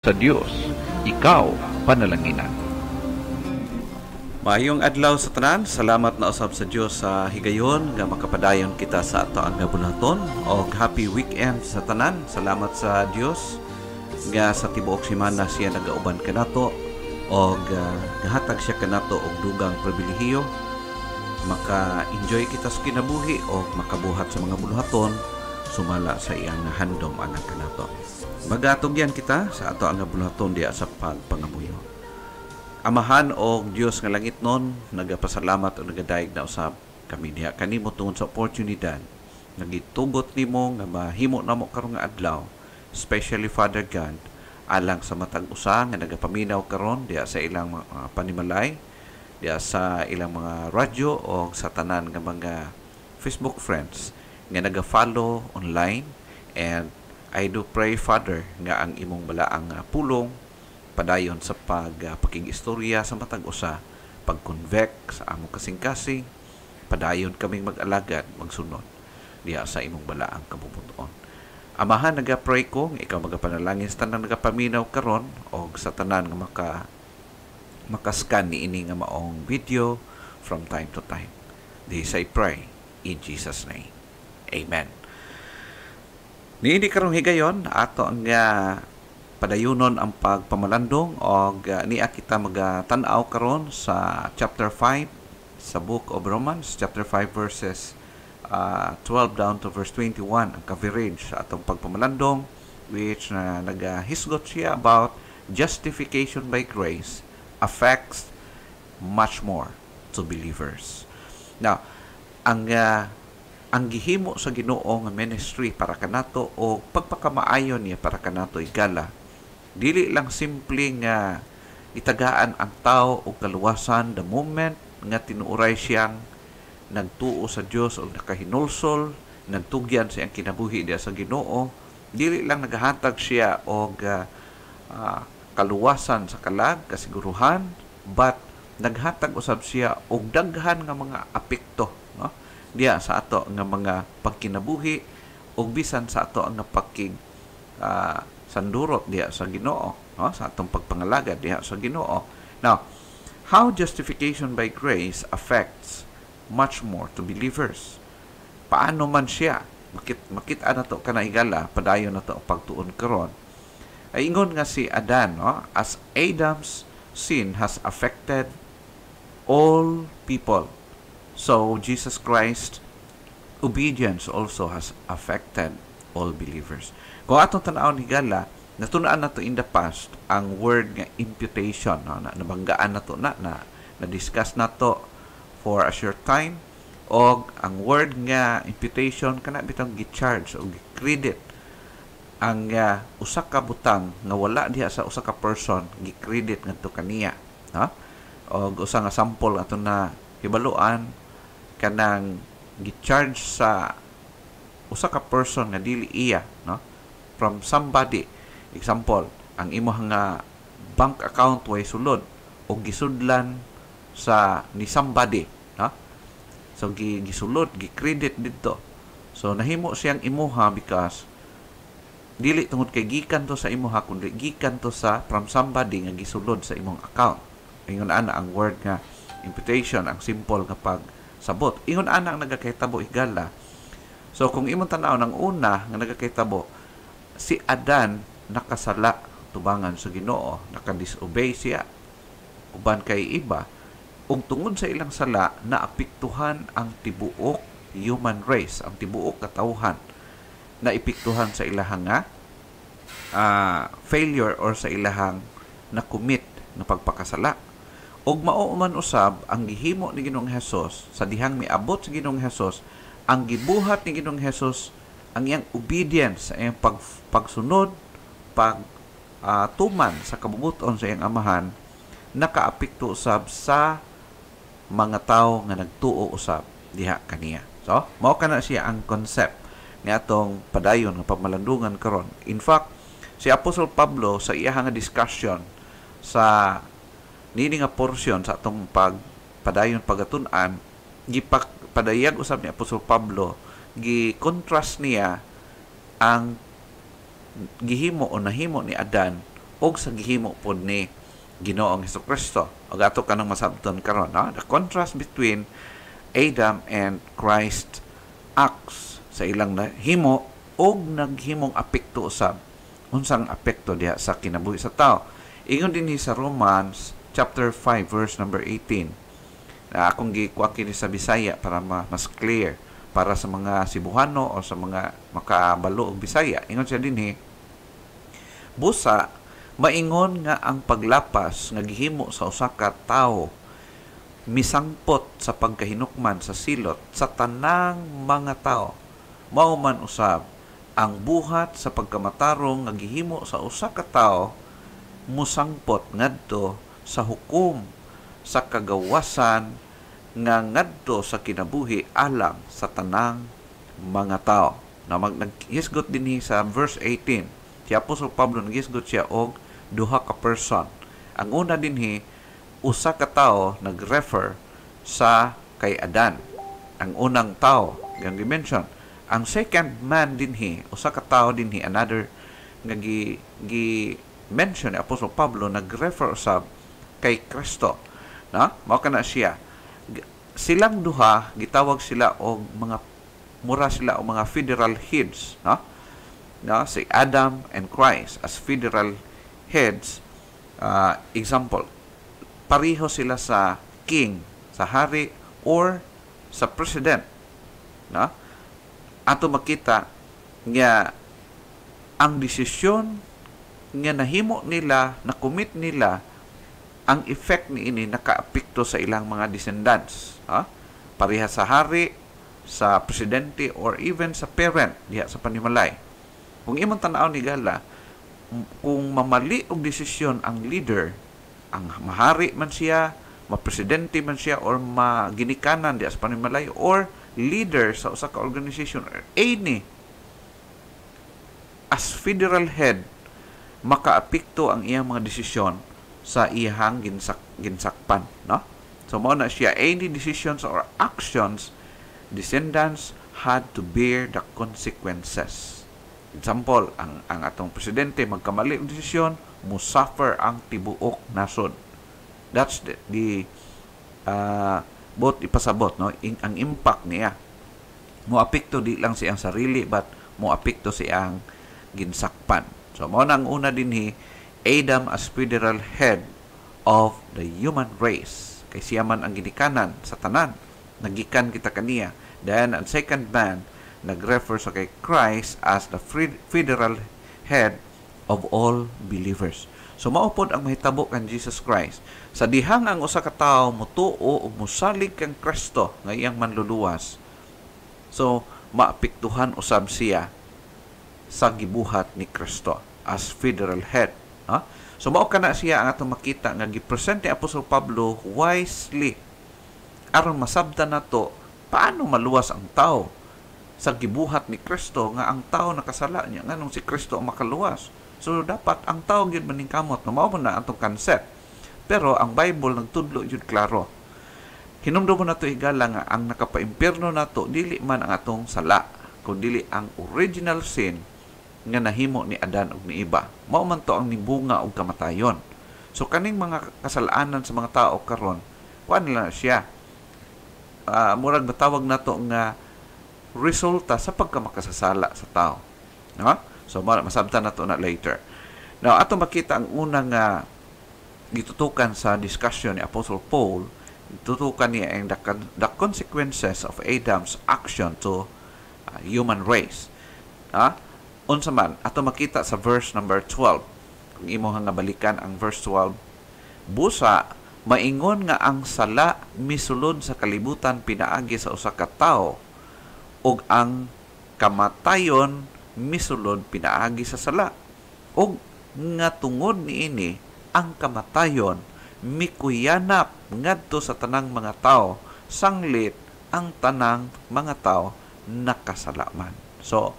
sa Dios, ikaw panalanginan. Maayong adlaw sa tanan, salamat na usab sa Dios sa higayon nga makapadayon kita sa ato ang buhaton, og happy weekend sa tanan. Salamat sa Dios nga sa tibuok semana siya nagauban kanato og gahatag siya kanato og dugang pribilehiyo maka-enjoy kita sa kinabuhi o makabuhat sa mga buluhaton sumala sa iyang handom anak kanato. Magatugyan kita sa ato ang buluhaton diya sa pagpangamuyo. Amahan o Diyos nga langit nun, nagapasalamat o nagadayag na usab kami diha kanimo tungod sa oportunidad nagitugot nimo nga mahimo namo karon nga adlaw, especially Father God, alang sa matag usa nga nagapaminaw karon diha sa ilang panimalay, diya sa ilang mga radyo o sa tanan nga mga Facebook friends nga naga-follow online. And I do pray, Father, nga ang imong balaang pulong padayon sa pagkig-istorya sa matag usa, pag-convect sa among kasing-kasing, padayon kaming mag-alagad, magsunod diya sa imong balaang kabubuton. Amahan, naga-pray ko nga ikaw magapanalangin sa tanan nagapaminaw karon o sa tanan nga makascan ni ini nga maong video from time to time. This I pray in Jesus' name. Amen. Niini karong higayon ato ang padayunon ang pagpamalandong og niya kita magatan-aw karon sa chapter 5 sa book of Romans, chapter 5 verses 12 down to verse 21 ang coverage sa atong pagpamalandong, which nagahisgot siya about justification by grace affects much more to believers. Now, ang gihimo sa Ginoo nga ministry para kanato o pagpakamaayon niya para kanato igala, dili lang simple nga itagaan ang tao og kaluwasan the moment nga tinuoray siyang nagtuo sa Dios o nakahinulsol, nagtugyan sa iyang kinabuhi diya sa Ginoo. Dili lang nagahatag siya og kaluwasan sa kalag, kasiguruhan, but naghatag usab siya og daghan nga mga apekto, no? Diya sa ato nga mga pagkinabuhi ug bisan sa ato nga pagkig sandurot diya sa Ginoo, no? Sa atong pagpangalagad diya sa Ginoo. Now, how justification by grace affects much more to believers. Paano man siya makita na to kana igala padayon na to pagtuon karon. Ay ingon nga si Adan, no? As Adam's sin has affected all people, so Jesus Christ obedience also has affected all believers. Kung atong tan-awon higala, natunaan na to in the past ang word nga imputation, no? Nabanggaan na to na discuss na to for a short time, og ang word nga imputation kana bitang gi-charge o gi-credit ang usa ka butang nga wala diha sa usa ka person, gi-credit ngadto kaniya, ha? Og usa nga sample ato na hibaluan kanang gi-charge sa usa ka person nga dili iya, no? From somebody. Example, ang imong nga bank account way sulod o gisudlan sa ni somebody, no? So gisulod, gi-credit dito. So nahimo siyang imuha because dili tungod kay gikan to sa imuha kundi gikan to sa from somebody nga gisulod sa imong account. Ingon ana ang word nga imputation, ang simple nga pagsabot. Ingon ana ang nagakahitabo igala. So kung imong tan-aw ng una nga nagakahitabo, si Adan nakasala tubangan sa Ginoo, naka-disobey siya uban kay iba, ug tungod sa ilang sala naapektuhan ang tibuok human race, ang tibuok katawhan, naipektuhan sa ilahang failure or sa ilahang na-commit na pagpakasala. Og mao man usab ang gihimo ni Ginoong Hesus sa dihang miabot sa Ginoong Hesus, ang gibuhat ni Ginoong Hesus, ang iyang obedience, ang iyang pagsunod, tuman sa kabubuton sa iyang amahan, nakaapekto usab sa mga tao nga nagtuo usab diha kaniya. So, mao kana siya ang concept ni atong padayon nga pamalandungan karon. In fact, si Apostol Pablo sa iyang nga discussion sa nini nga portion sa atong padayon pagatun-an, padayag usab ni Apostol Pablo, gi-contrast niya ang gihimo o nahimo ni Adan og sa gihimo pod ni Ginoong Hesukristo. Og ato kanang masabton karon, no? The contrast between Adam and Christ acts sa ilang nahimo og naghimong apekto usab. Unsang apekto diha sa kinabuhi sa tao. Ingon dinhi sa Romans chapter 5 verse number 18. Akong gikuha kini sa Bisaya para mas clear para sa mga Cebuano o sa mga makabalo og Bisaya. Ingon siya dinhi, busa maingon nga ang paglapas nga gihimo sa usa ka tawo misangpot sa pagkahinukman sa silot sa tanang mga tao. Mao man usab ang buhat sa pagkamatarong nga gihimo sa usa ka tawo musangpot ngadto sa hukom sa kagawasan nga ngadto sa kinabuhi alang sa tanang mga tao. Na naghisgot dinhi sa verse 18. Si Apostol Pablo naghisgot siya og duha ka person. Ang una dinhi usa ka tawo nag-refer sa kay Adan. Ang unang tawo nga gi-mention. Ang second man dinhi usa ka tawo dinhi another nga gi-mention ni Apostol Pablo nag-refer usab kay Kristo. Na? Mao kana siya. Silang duha gitawag sila og mga mura sila og mga federal heads, no? Na si Adam and Christ as federal heads. Example, pareho sila sa king, sa hari or sa president, no? Ato makita nga ang desisyon nga nahimo nila, na commit nila, ang effect ni ini nakaapekto sa ilang mga descendants. Pareha sa hari, sa presidente, or even sa parent diha sa panimalay. Kung imong tan-aw ni Gala, kung mamali og desisyon ang leader, ang mahari man siya, mapresidente man siya, or maginikanan diha sa panimalay, or leader sa usa ka organization, or any, as federal head, makaapekto ang iyang mga desisyon sa iyang ginsakpan, no? So mao na siya, any decisions or actions descendants had to bear the consequences. Example, ang atong presidente magkamali og desisyon, mo suffer ang tibuok nasod. That's the both ipasabot, no? Ang impact niya mo apekto di lang siyang sarili but mo apekto siyang ginsakpan. So mao na ang una dinhi, Adam as federal head of the human race. Kay siya man ang ginikanan sa tanan. Nagikan kita kaniya. Then, ang second man, nag-refer sa kay Christ as the federal head of all believers. So, maupod ang mahitabo kan Jesus Christ. Sa dihang ang usa ka tawo mutuo o musalig kang Kristo nga iyang manluluwas. So, maapektuhan usab siya sa gibuhat ni Kristo as federal head. So mao kana siya ang atong makita nga gipresent ni Apostol Pablo wisely aron masabtan nato paano maluwas ang tao sa gibuhat ni Kristo, nga ang tao nakasala niya nganong si Kristo ang makaluwas. So dapat ang tao gyud maningkamot, no? Mao na atong concept. Pero ang Bible nagtudlo gyud klaro. Hinumdum nato higala nga ang nakapaimpierno nato dili man ang atong sala, kundi ang original sin nga nahimo ni Adan ug ni Eva. Mao man to ang nibunga og kamatayon. So kaning mga kasalanan sa mga tao karon, kuan na siya. Murag matawag nato nga resulta sa pagkamakasasala sa tao. No? So masabtan nato na later. Now ato makita ang unang gitutukan sa discussion ni Apostle Paul, tutukan niya ang the consequences of Adam's action to human race. Unsa man ato makita sa verse number 12. Kung imo nga balikan ang verse 12, busa maingon nga ang sala misulod sa kalibutan pinaagi sa usa ka tawo ug ang kamatayon misulod pinaagi sa sala. Ug nga tungod niini ang kamatayon mikuyanap ngadto sa tanang mga tawo, sanglit ang tanang mga tawo nakasala man. So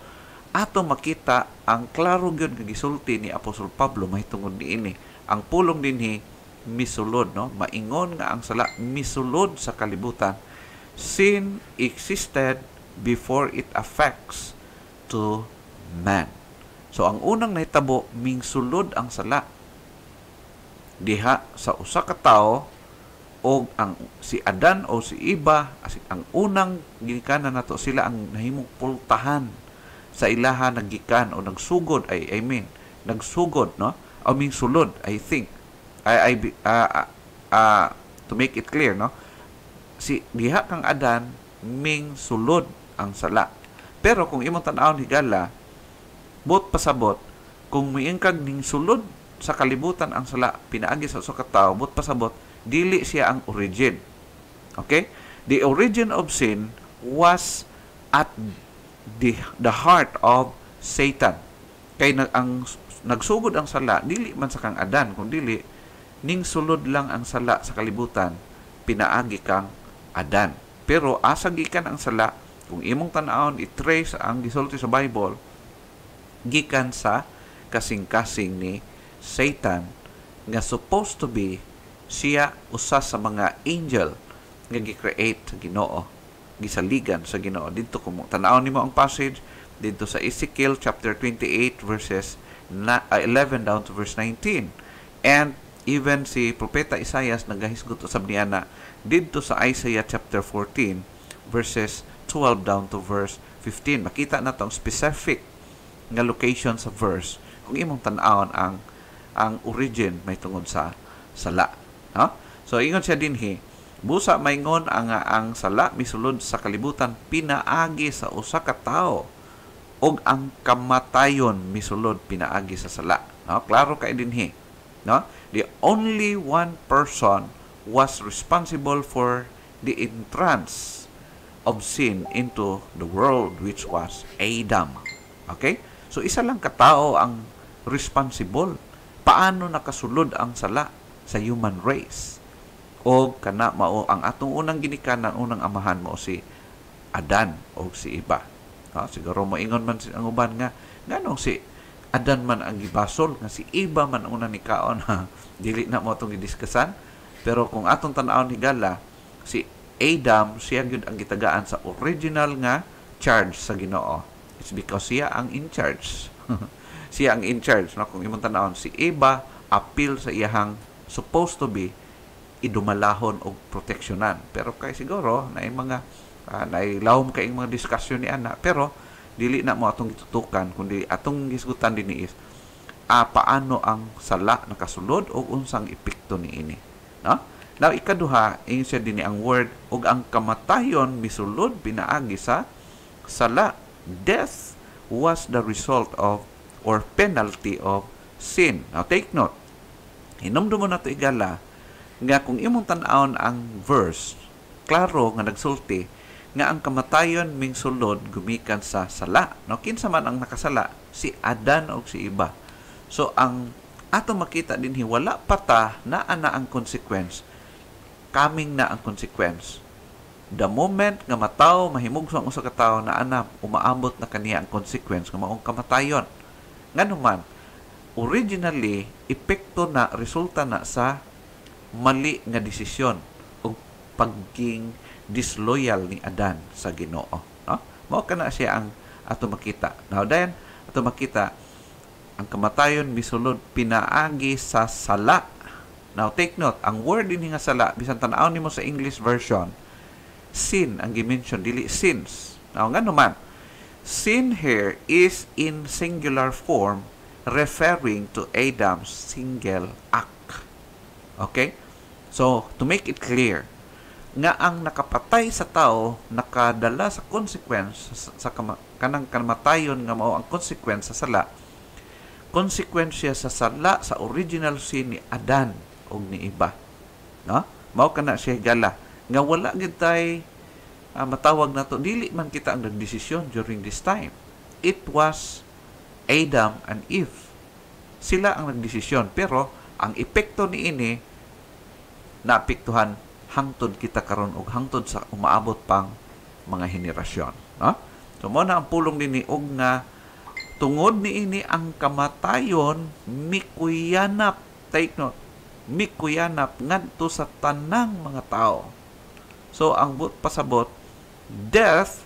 ato makita ang klaro gyud nga gisulti ni Apostol Pablo mahitungod niini. Ang pulong dinhi misulod, no? Maingon nga ang sala misulod sa kalibutan. Sin existed before it affects to man. So ang unang nahitabo mingsulod ang sala diha sa usa ka tawo o ang si Adan o si Iba ang unang gikanan nato, sila ang nahimong pultahan sa ilaha naggikan o nagsugod nagsugod, no, I mean sulod, I think to make it clear, no, si diha kang Adan ming sulod ang sala. Pero kung imong tan-awon higala, bot pasabot kung miingkag ning sulod sa kalibutan ang sala pinaagi sa usa ka tawo, bot pasabot dili siya ang origin. Okay? The origin of sin was at the heart of Satan. Kay nagsugod ang sala, dili man sa kang Adan, kung dili, ning sulod lang ang sala sa kalibutan, pinaagi kang Adan. Pero asa gikan ang sala, kung imong tan-awon, i-trace ang gisulti sa Bible, gikan sa kasing-kasing ni Satan, nga supposed to be siya usa sa mga angel nga gi-create sa Ginoo, gisaligan sa Ginoo. Dito kung tan-awon nimo ang passage dito sa Ezekiel chapter 28 verses 11 down to verse 19. And even si propeta Isaias nagahisgot usab niya na dito sa Isaiah chapter 14 verses 12 down to verse 15. Makita na tong specific nga location sa verse kung imong tan-awon ang origin may tungod sa sala. No? So ingon siya dinhi, busa maingon ang sala misulod sa kalibutan pinaagi sa usa ka tawo ug ang kamatayon misulod pinaagi sa sala. No? Klaro kay dinhi. No? The only one person was responsible for the entrance of sin into the world, which was Adam. Okay? So isa lang ka tao ang responsible. Paano nakasulod ang sala sa human race? O kana mao ang atong unang ginikanan, unang amahan mo si Adan o si Iba. Siguro moingon man ang uban nga nganong si Adan man ang gibasol, nga si Iba man ang unang nikaon. Dili na mo itong gidiskusan. Pero kung atong tan-awon higala, si Adam, siya gyud ang gitagaan sa original nga charge sa Ginoo. It's because siya ang in charge. Siya ang in charge. No? Kung imong tan-awon, si Iba appeal sa iyahang supposed to be idumalahon o proteksyonan. Pero kay siguro na mga nailawom kay mga diskusyon ni ana, pero dili na mo atong gitutukan, kundi atong gisgutan dinhi is paano ang sala nakasulod o unsang epekto niini. No? Now ikaduha, ingon siya dinhi ang word ug ang kamatayon misulod pinaagi sa sala. Death was the result of or penalty of sin. Now take note, hinumdum mo na ito igala, nga kung imong tan-awon ang verse, klaro nga nagsulti, nga ang kamatayon ming sulod gumikan sa sala. No, kinsa man ang nakasala? Si Adan o si Iba. So, ang ato makita din, wala pa ta na ana ang consequence. Coming na ang consequence. The moment nga mataw, mahimugso ang usa ka tawo na ana, umaambot na kaniya ang consequence nga maong kamatayon. Nganuman, originally, epekto na, resulta na sa mali nga desisyon o pagking disloyal ni Adan sa Ginoo. No? Mao kana siya ang ato makita. Now then, ato makita ang kamatayon misulod pinaagi sa sala. Now take note, ang word din nga sala, bisan tan-aw nimo sa English version, sin ang gi-mention, dili sins. Now nga naman, sin here is in singular form referring to Adam's single act. Okay? So, to make it clear, nga ang nakapatay sa tao nakadala sa consequence sa kanang kamatayon nga mao ang consequence sa sala. Konsekwensya sa sala sa original sin ni Adan ug ni Iba. No? Mao kana siya gala nga wala gid tay matawag nato, dili man kita ang nagdesisyon during this time. It was Adam and Eve. Sila ang nagdesisyon, pero ang epekto niini naapektuhan hangtod kita karon og hangtod sa umaabot pang mga henerasyon. No? So mo na ang pulong dinhi og nga tungod niini ang kamatayon mikuyanap, take note, mikuyanap ngadto sa tanang mga tao. So ang pasabot, death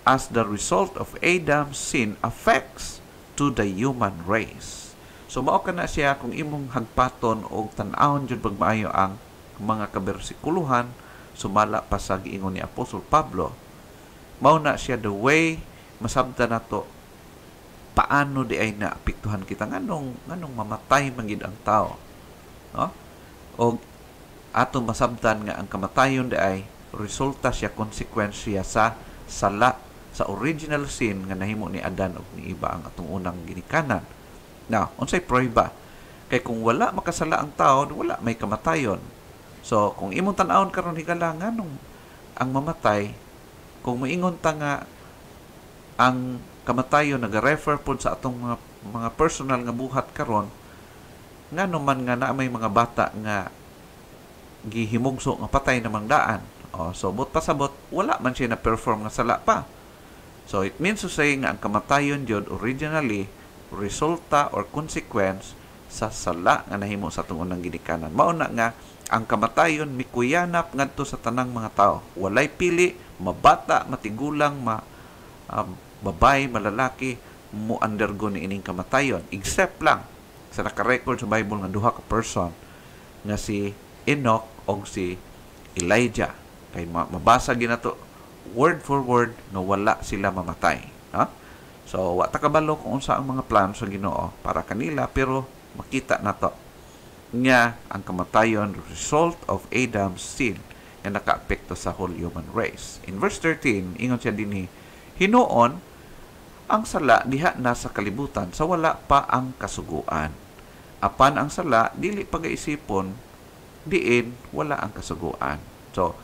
as the result of Adam's sin affects to the human race. So mao kana siya kung imong hagpaton og tan-awon jud pagmaayo ang mga kabersikuluhan sumala pa sa giingon ni Apostol Pablo, mao na siya the way masabtan nato paano di ay naapektuhan kita nganong mamatay manggid ang tao, no? O ato masabtan nga ang kamatayon di ay resulta siya, konsekwensya sa sala sa original sin nga nahimo ni Adan ug ni Eva ang atong unang ginikanan. Now, unsay prueba? Kay kung wala makasala ang tao, wala may kamatayon. So, kung imong tan-awon karon higala nganong ang mamatay, kung moingon ta nga ang kamatayon nag-refer pod sa atong mga personal nga buhat karon, ngano man nga na may mga bata nga gihimugso nga patay namang daan. So, but pasabot, wala man siya na-perform nga sala pa. So, it means to say nga ang kamatayon jud originally resulta or consequence sa sala nga nahimo sa atong unang ginikanan. Mao na nga ang kamatayon mikuyanap ngadto sa tanang mga tao. Walay pili, mabata, matigulang, babay, malalaki, mo undergo ni ining kamatayon. Except lang sa naka-record sa Bible nga duha ka person nga si Enoch o si Elijah. Kay mabasa ginato word for word nga wala sila mamatay. Ha? So, wa ta kabalo kung unsa ang mga plano sa Ginoo para kanila, pero makita nato nga ang kamatayon result of Adam's sin nga nakaapekto sa whole human race. In verse 13, ingon siya dinhi, hinuon ang sala diha na sa kalibutan sa wala pa ang kasuguan. Apan ang sala dili pagaisipon diin wala ang kasuguan. So,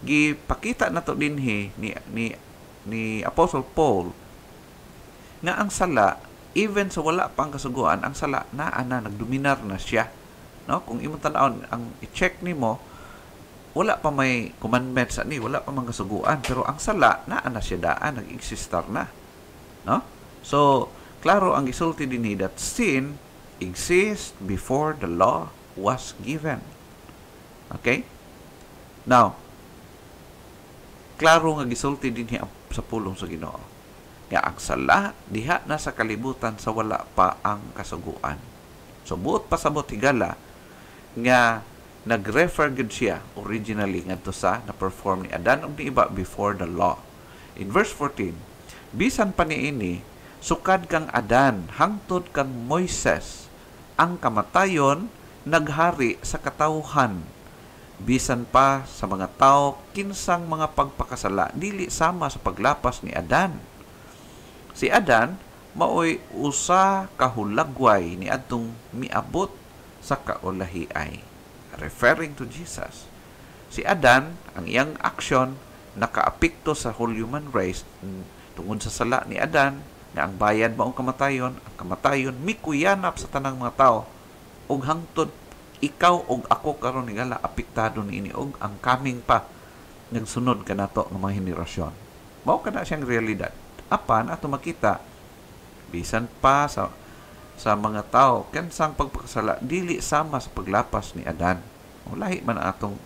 gipakita nato dinhi ni Apostle Paul nga ang sala even sa wala pang kasuguan, ang sala naa na nagdominar na siya, no? Kung imong tan-awon ang i-check nimo, wala pa may commandments ani, wala pa mang kasuguan, pero ang sala naa na siya daan, nag-existar na, no? So klaro ang gisulti dinhi that sin exists before the law was given. Okay? Now, klaro nga gisulti dinhi sa pulong sa Ginoo nga ang sala diha na sa kalibutan sa wala pa ang kasuguan. So buot pasabot higala nga nag-refer gud siya originally ngadto sa na-perform ni Adan ug ni Eva before the law. In verse 14, bisan pa niini sukad kang Adan hangtod kang Moises, ang kamatayon naghari sa katawhan. Bisan pa sa mga tao kinsang mga pagpakasala dili sama sa paglapas ni Adan. Si Adan maoy usa ka hulagway ni adtong miabot sa kaulahiay, referring to Jesus. Si Adan, ang iyang action nakaapekto sa whole human race tungod sa sala ni Adan nga ang bayad maong kamatayon, ang kamatayon mikuyanap sa tanang mga tao ug hangtod ikaw ug ako karon higala apektado niini og ang coming pa nagsunod kanato ng mga henerasyon. Mao kana siyang realidad. Apan ato makita bisan pa sa mga tao kinsang pagpakasala dili sama sa paglapas ni Adan. Lahi man atong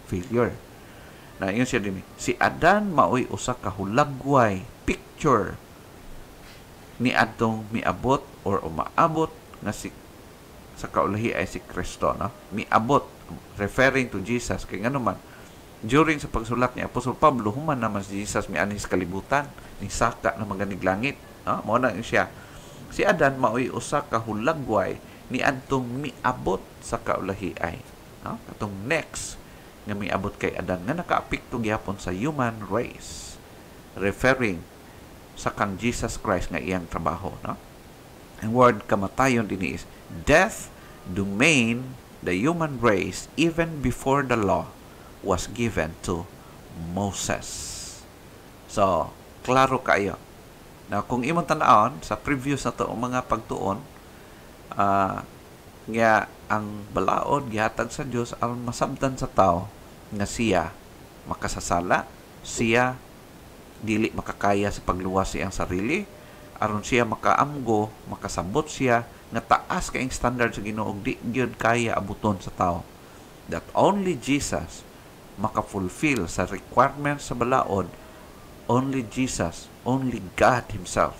failure. Na yun siya din. Si Adan maoy usa ka hulagway picture ni adtong miabot or umaabot nga si sa kaulahi ay si Kristo, no? Miabot, referring to Jesus. Kaya nga naman, during sa pagsulat ni Apostol Pablo, human naman si Jesus mianis kalibutan, ni saka na maganig langit. No? Mao na siya. Si Adan maoy usa ka hulagway ni adtong miabot sa kaulahiay. No? Katong next nga miabot kay Adan nga nakaapekto gyapon sa human race, referring sa kang Jesus Christ nga iyang trabaho. No? Ang word kamatayon din is death domain the human race even before the law was given to Moses. So, klaro kayo. Now, kung imong tan-awon sa previous na to mga pagtuon, nga ang balaod gihatag sa Dios aron masabtan sa tao nga siya makasasala, siya dili makakaya sa pagluwas siyang sarili, aron siya makaamgo, makasabot siya nga taas kaayong standard sa Ginoo ug di gyud kaya abuton sa tao. That only Jesus maka-fulfill sa requirements sa balaod, only Jesus, only God Himself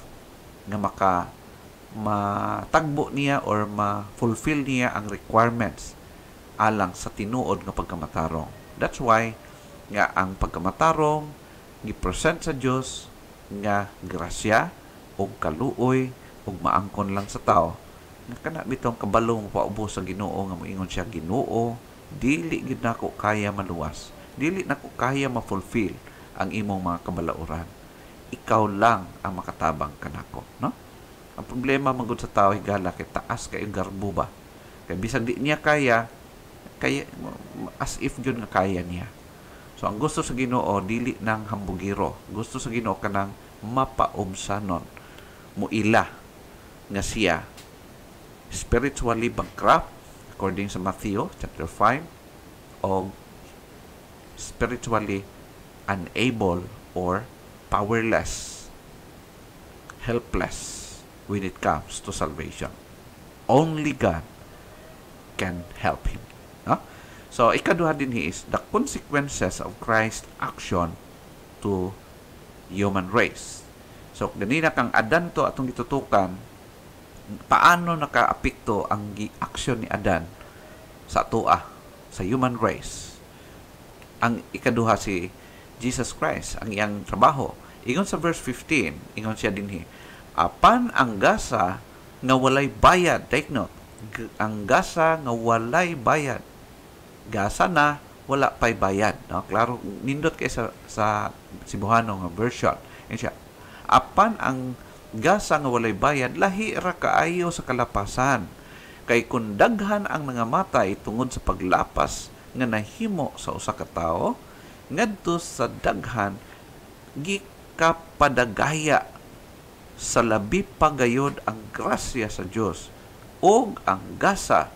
nga matagbo niya or ma-fulfill niya ang requirements alang sa tinuod nga pagkamatarong. That's why nga ang pagkamatarong gi-present sa Dios nga grasya o kaluoy o maangkon lang sa tao. Nga kana bitong kabalo mo paubos sa Ginoo nga moingon siya, Ginoo, dili gid nako kaya maluwas. Dili nako kaya ma-fulfill ang imong mga kabalauran. Ikaw lang ang makatabang kanako, no? Ang problema magud sa tao higala kay taas kay garbo ba. Kay bisag di niya kaya as if yun nga kaya niya. So ang gusto sa Ginoo dili nang hambugiro. Gusto sa Ginoo kanang mapaubsanon, muila nga siya spiritually bankrupt according sa Matthew chapter 5 o spiritually unable or powerless, helpless when it comes to salvation. Only God can help him. No? So, ikaduha din is the consequences of Christ's action to human race. So, ganina kang Adan to atong gitutukan, paano nakaapekto ang action ni Adan sa atoa, sa human race. Ang ikaduha si Jesus Christ, ang iyang trabaho. Ingon sa verse 15, ingon siya dinhi, apan ang gasa nga walay bayad, take note, ang gasa nga walay bayad. Gasa na wala pay bayad, no? Klaro nindot kay sa Cebuano nga version. Yan siya. Apan ang gasa nga walay bayad, lahi ra kaayo sa kalapasan. Kay kung daghan ang nangamatay tungod sa paglapas nga nahimo sa usa ka tawo, ngadto sa daghan gikapadagaya sa labi pagayod ang grasya sa Dios ug ang gasa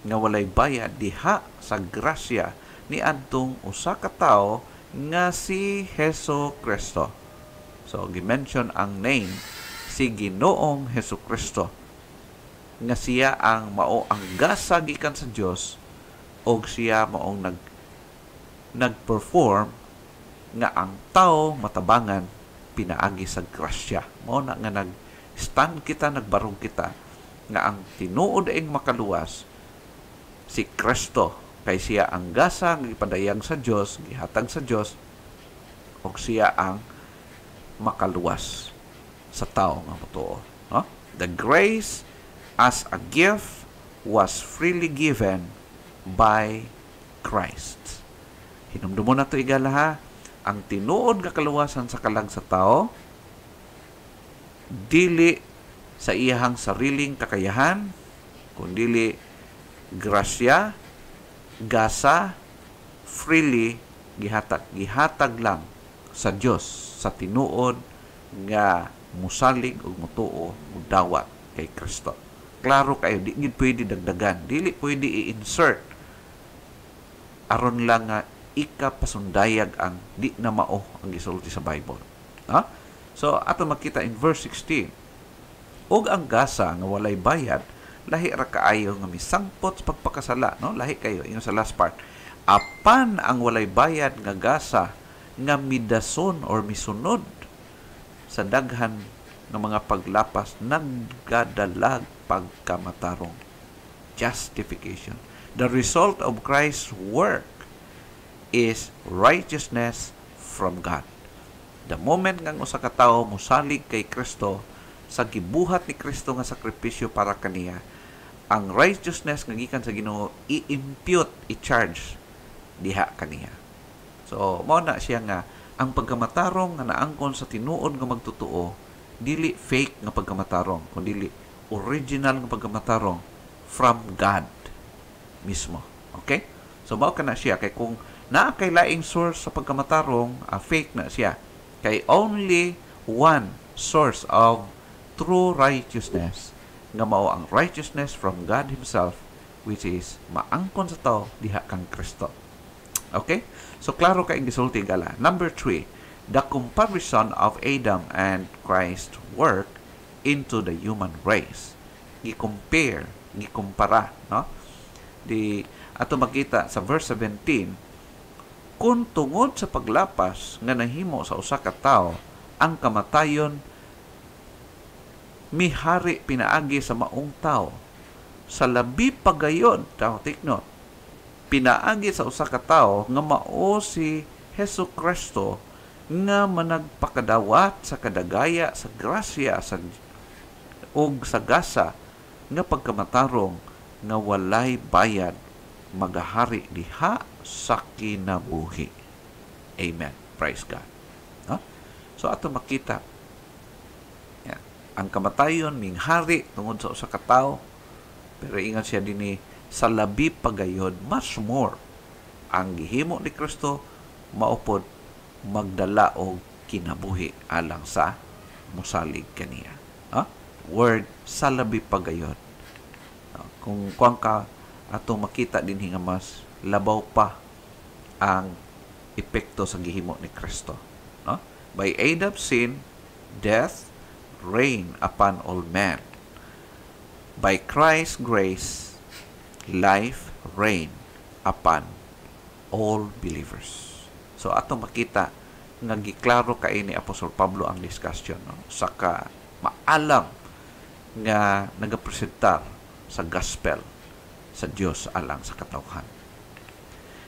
nga walay bayad diha sa grasya ni adtong usa ka tawo nga si Hesus Kristo. So gi-mention ang name si Ginoong Hesus Kristo nga siya ang mao ang gasa gikan sa Dios ug siya maong nagperform nga ang tao matabangan pinaagi sa grasya. Mao na nga nag-stand kita, nagbarog kita nga ang tinuod ing makaluwas si Kristo kay siya ang gasa nga gipadayang sa Dios, gihatag sa Dios ug siya ang makaluwas sa tao nga motuo. No? The grace as a gift was freely given by Christ. Hinumdumo na ito igala ha. Ang tinuod nga kaluwasan sa kalag sa tao, dili sa iyahang sariling kakayahan, kundili grasya, gasa, freely gihatag lang sa Dios sa tinuod nga musalig ug mutuo ug dawat kay Kristo. Klaro kayo, di gid pwede dagdagan, dili pwede i-insert aron lang nga ikapasundayag ang di na mao ang gisulti sa Bible. Ha? So ato makita in verse 16, ug ang gasa nga walay bayad lahi ra kaayo nga misangpot sa pagpakasala, no? Lahi kayo ingon sa last part. Apan ang walay bayad nga gasa nga midason or misunod sa daghan ng mga paglapas nagdadalag pagkamatarong. Justification. The result of Christ's work is righteousness from God. The moment nga usa ka tawo mosalig kay Kristo sa gibuhat ni Kristo nga sakripisyo para kaniya, ang righteousness nga gikan sa Ginoo i-impute, i-charge diha kaniya. So mao na siya nga ang pagkamatarong nga naangkon sa tinuod nga magtotoo dili fake nga pagkamatarong, kundi original nga pagkamatarong from God mismo. Okay? So mao kana siya kay kung naa kay laing source sa pagkamatarong, fake na siya. Kay only one source of true righteousness nga mao ang righteousness from God Himself, which is maangkon sa tao diha kang Kristo. Okay? So klaro kay gisulti gala. Number 3, the comparison of Adam and Christ's work into the human race. Gi-compare, gi-kumpara, no? Di ato makita sa verse 17, kung tungod sa paglapas nga nahimo sa usa ka tawo ang kamatayon mihari pinaagi sa maong tao. Sa labi pagayon, take note, pinaagi sa usa ka tawo nga mao si Hesus Kristo nga managpakadawat sa kadagaya, sa grasya, ug sa gasa nga pagkamatarong nga walay bayad magahari diha sa kinabuhi. Amen. Praise God. No? So ato makita yan, ang kamatayon ning hari tungod sa usa ka tawo, pero ingat siya dinhi sa labi pagayod, much more ang gihimo ni Kristo maupod magdala og kinabuhi alang sa mosalig kaniya. Word sa labi pagayod. Kung kuang ka atong makita din nga mas labaw pa ang epekto sa gihimo ni Kristo. By Adam's sin, death reigned upon all men. By Christ's grace, life reigned upon all believers. So ato makita nga giklaro kay ni Apostol Pablo ang discussion, saka maalam nga nagapresentar sa gospel sa Dios alang sa katawhan.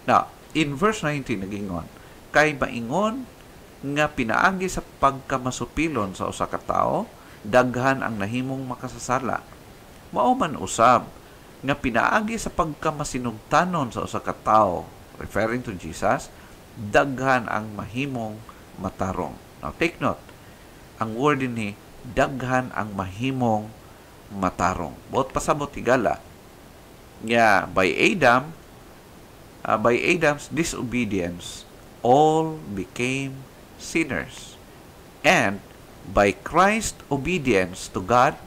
Now, in verse 19 nagingon, kay maingon nga pinaagi sa pagkamasupilon sa usa ka tawo, daghan ang nahimong makasasala. Mao man usab nga pinaagi sa pagkamasinugtanon sa usa ka tawo, referring to Jesus, daghan ang mahimong matarong. Now, take note, ang word ni daghan ang mahimong matarong. Bot pasabot tigala nga by Adam's disobedience, all became sinners. And by Christ's obedience to God,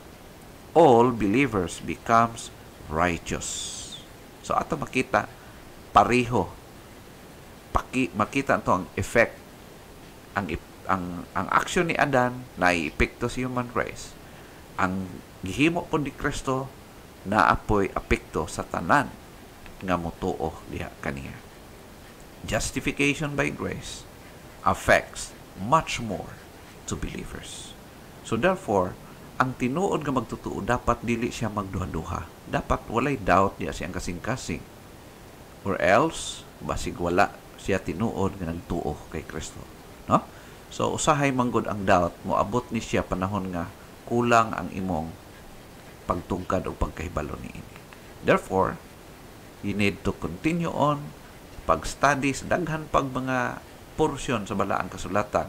all believers becomes righteous. So ato makita pareho, makita ito ang effect, ang action ni Adan na epekto sa human race. Ang gihimo po ni Kristo na apoy apekto sa tanan nga motuo diha kaniya. Justification by grace affects much more to believers. So therefore, ang tinuod nga magtutuo dapat dili siya magduha-duha. Dapat walay doubt diya siyang kasing-kasing. Or else, basig wala siya tinuod nga nagtuo kay Kristo. No? So usahay manggod ang doubt, moabot ni siya panahon nga kulang ang imong pagtungkad o pagkahibalo niini. Therefore, you need to continue on pag-study sa daghan pag mga porsyon sa balaang kasulatan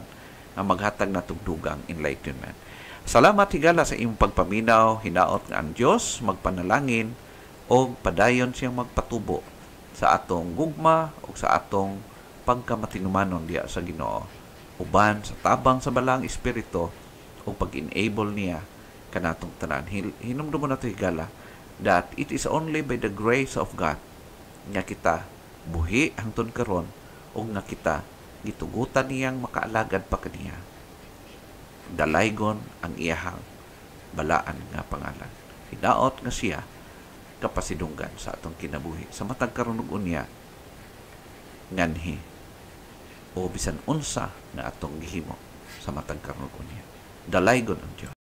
na maghatag na tugdugang enlightenment. Salamat higala sa imong pagpaminaw, hinaot nga ang Dios magpanalangin o padayon siyang magpatubo sa atong gugma o sa atong pagkamatinumanon diya sa Ginoo, uban sa tabang sa balaang espiritu o pag-enable niya kanatong tanan. Hinumdum mo na ito higala that it is only by the grace of God nga kita buhi hangtod karon o nga kita gitugutan niyang makaalagad pa kaniya. Dalaygon ang iyahang balaan nga pangalan. Hinaot nga siya kapasidunggan sa atong kinabuhi. Sa matag karon ug unya nganhi o bisan unsa nga atong gihimo sa matag karon ug unya. Dalaygon ang Dios.